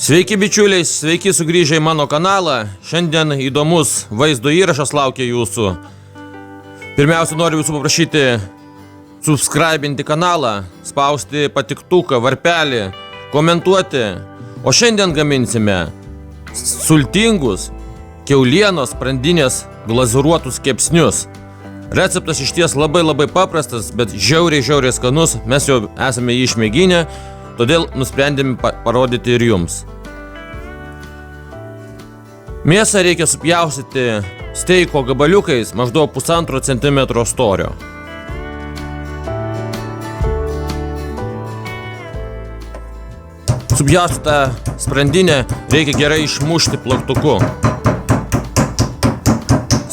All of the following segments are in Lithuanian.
Sveiki bičiuliai, sveiki sugrįžę į mano kanalą. Šiandien įdomus vaizdo įrašas laukia jūsų. Pirmiausia, noriu jūsų paprašyti subscribinti kanalą, spausti patiktuką, varpelį, komentuoti. O šiandien gaminsime sultingus kiaulienos sprandinės glazūruotus kepsnius. Receptas išties labai paprastas, bet žiauriai skanus. Mes jau esame jį išmėginę, todėl nusprendėme parodyti ir jums. Mėsą reikia supjaustyti steiko gabaliukais maždaug 1,5 cm storio. Supjaustytą sprandinę reikia gerai išmušti plaktuku.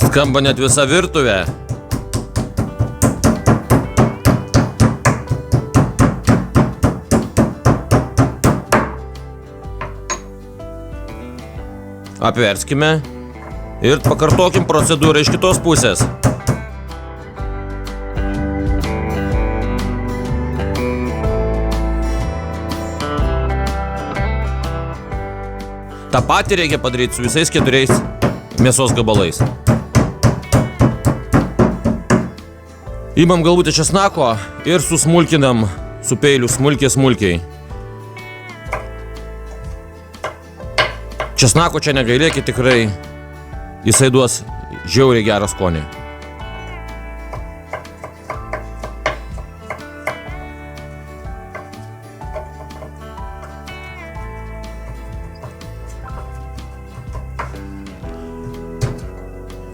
Skamba net visa virtuvė. Apverskime ir pakartokim procedūrą iš kitos pusės. Ta patį reikia padaryti su visais 4 mėsos gabalais. Imam galvutę česnako ir susmulkinam su peiliu smulkiai. Česnako čia negailėkit, tikrai jisai duos žiauriai gerą skonį.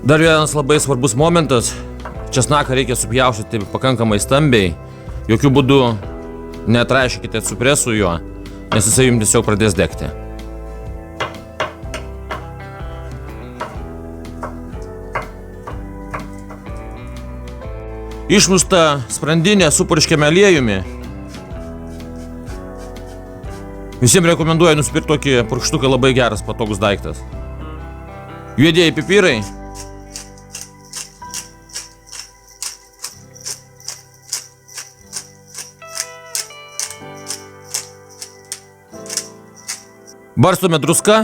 Dar vienas labai svarbus momentas. Česnaką reikia supjaustyti pakankamai stambiai. Jokių būdų netraišykite su presu juo, nes jisai jums tiesiog pradės degti. Išmuštą sprandinę supurškėme aliejumi. Visiems rekomenduoju nusipirkti tokį purkštuką, labai geras, patogus daiktas. Juodieji pipirai. Barstome druską.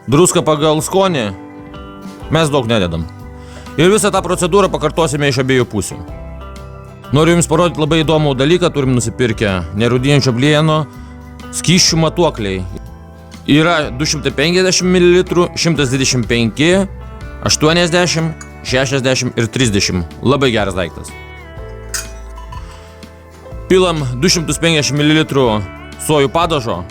Druską pagal skonį. Mes daug nededam. Ir visą tą procedūrą pakartosime iš abiejų pusių. Noriu jums parodyti labai įdomų dalyką. Turim nusipirkę nerūdijančio plieno skysčių matuokliai. Yra 250 ml, 125, 80, 60 ir 30. Labai geras daiktas. Pilam 250 ml sojų padažo.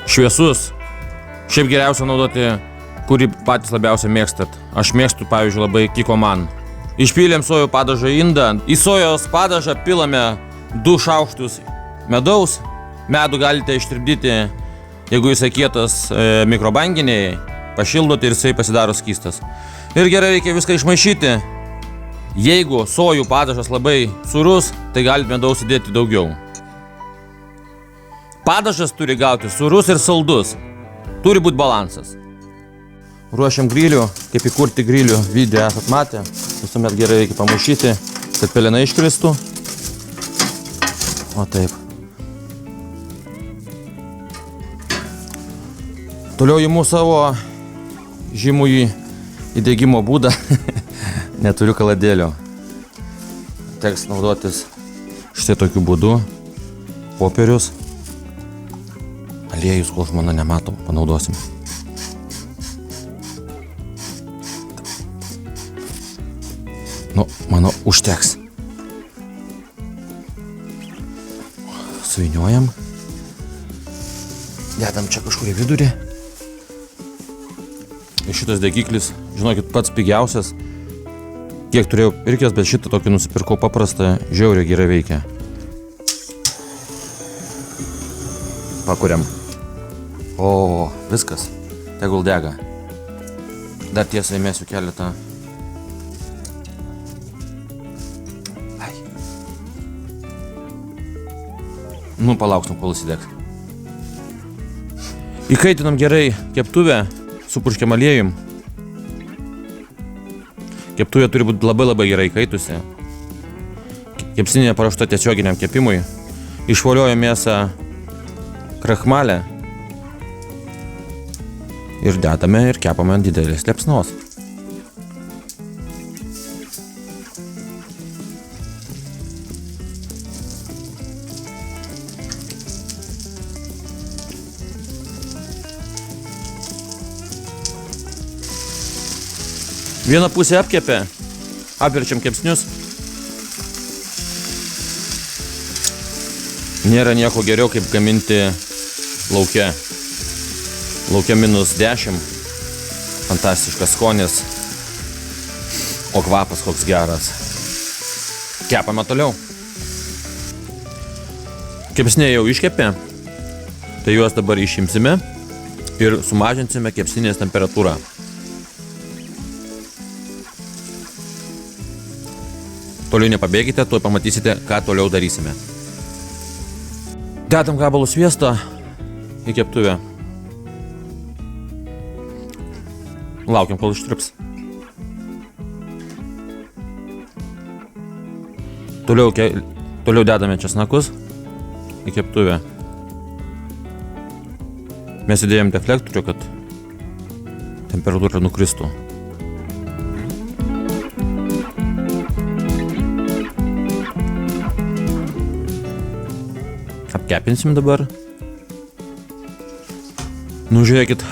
Šviesus. Šiaip geriausia naudoti, kurį patys labiausiai mėgstat. Aš mėgstu, pavyzdžiui, labai Kikoman. Išpylėm sojų padažą į indą. Į sojos padažą pilame 2 šaukštus medaus. Medų galite ištirpdyti, jeigu jisai kietas mikrobanginiai, pašildoti ir jisai pasidaro skystas. Ir gerai reikia viską išmaišyti. Jeigu sojų padažas labai sūrus, tai galite medaus įdėti daugiau. Padažas turi gauti sūrus ir saldus. Turi būti balansas. Ruošiam grilių. Kaip įkurti grilių video esat matę. Visuomet gerai reikia pamaišyti, kad pelenai iškristų. O taip. Toliau imu savo žymųjį įdegimo būdą. Neturiu kaladėlio. Teks naudotis štai tokiu būdu. Popierius. Aliejus, kol žmona nemato, panaudosim. Nu, mano, užteks. Suvyniojam. Dedam čia kažkur į vidurį. Ir šitas degiklis, žinokit, pats pigiausias. Kiek turėjau pirkęs, bet šitą tokį nusipirkau paprastą, žiauriai gerai veikia. Pakuriam. O, viskas. Tegul dega. Dar tiesą įmėsiu keletą. Ai. Nu, palauksim, kol įsidegs. Įkaitinam gerai keptuvę, supurškiam aliejum. Keptuvė turi būti labai gerai įkaitusi. Kepsninė paruošta tiesioginiam kepimui. Išvoliuoju mėsą krachmalę ir dedame ir kepame ant didelės liepsnos. Vieną pusę apkepę, apverčiam kepsnius. Nėra nieko geriau, kaip gaminti lauke. Lauke -10. Fantastiškas skonis. O kvapas koks geras. Kepame toliau. Kepsniai jau iškepė. Tai juos dabar išimsime ir sumažinsime kepsninės temperatūrą. Toliau nepabėgite, tuoj pamatysite, ką toliau darysime. Dedam gabalų sviesto į keptuvę. Laukiam, kol ištirps. Toliau dedame česnakus į keptuvę. Mes įdėjom deflektorių, kad temperatūra nukristų. Apkepinsim dabar. Nu, žiūrėkit,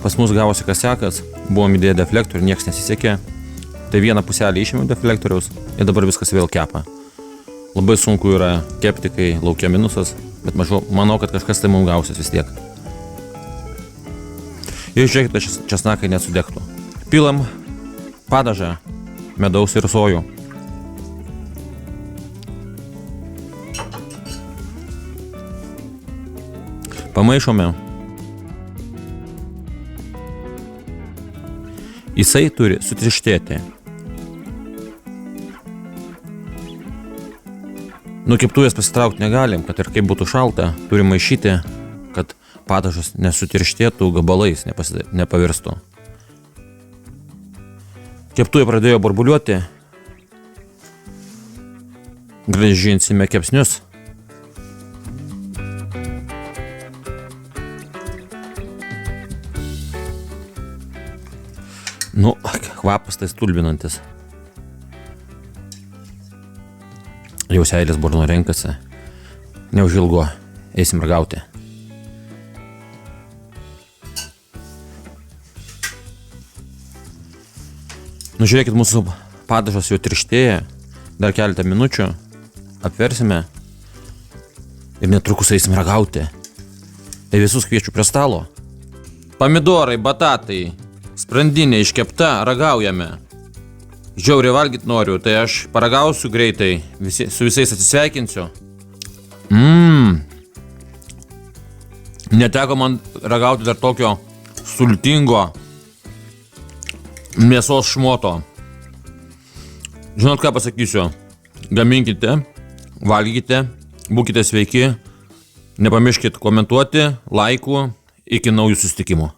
pas mus gavosi kasekas. Buvom įdėję deflektorių, nieks nesisekė. Tai vieną puselį išėmiau deflektoriaus ir dabar viskas vėl kepa. Labai sunku yra kepti, kai laukia minusas, bet manau, kad kažkas tai mums gausis vis tiek. Ir žiūrėkit, kad česnakai nesudegtų. Pilam padažą, medaus ir sojų. Pamaišome. Jisai turi sutirštėti. Nuo keptuvės pasitraukti negalim, kad ir kaip būtų šalta, turim maišyti, kad padažas nesutirštėtų, gabalais nepavirstų. Keptuvė pradėjo burbuliuoti. Grąžinsime kepsnius. Nu, kvapas tai stulbinantis. Jau seilės burno renkasi. Neužilgo eisim ragauti. Nu, žiūrėkit, mūsų padažas jau tirštėja. Dar keletą minučių apversime ir netrukus eisim ragauti. Tai visus kviečiu prie stalo. Pomidorai, batatai. Sprandinė iškepta, ragaujame. Žiauriai valgyt noriu, tai aš paragausiu greitai, su visais atsisveikinsiu. Neteko man ragauti dar tokio sultingo mėsos šmoto. Žinot, ką pasakysiu? Gaminkite, valgykite, būkite sveiki, nepamirškit komentuoti, laikų, iki naujų susitikimų.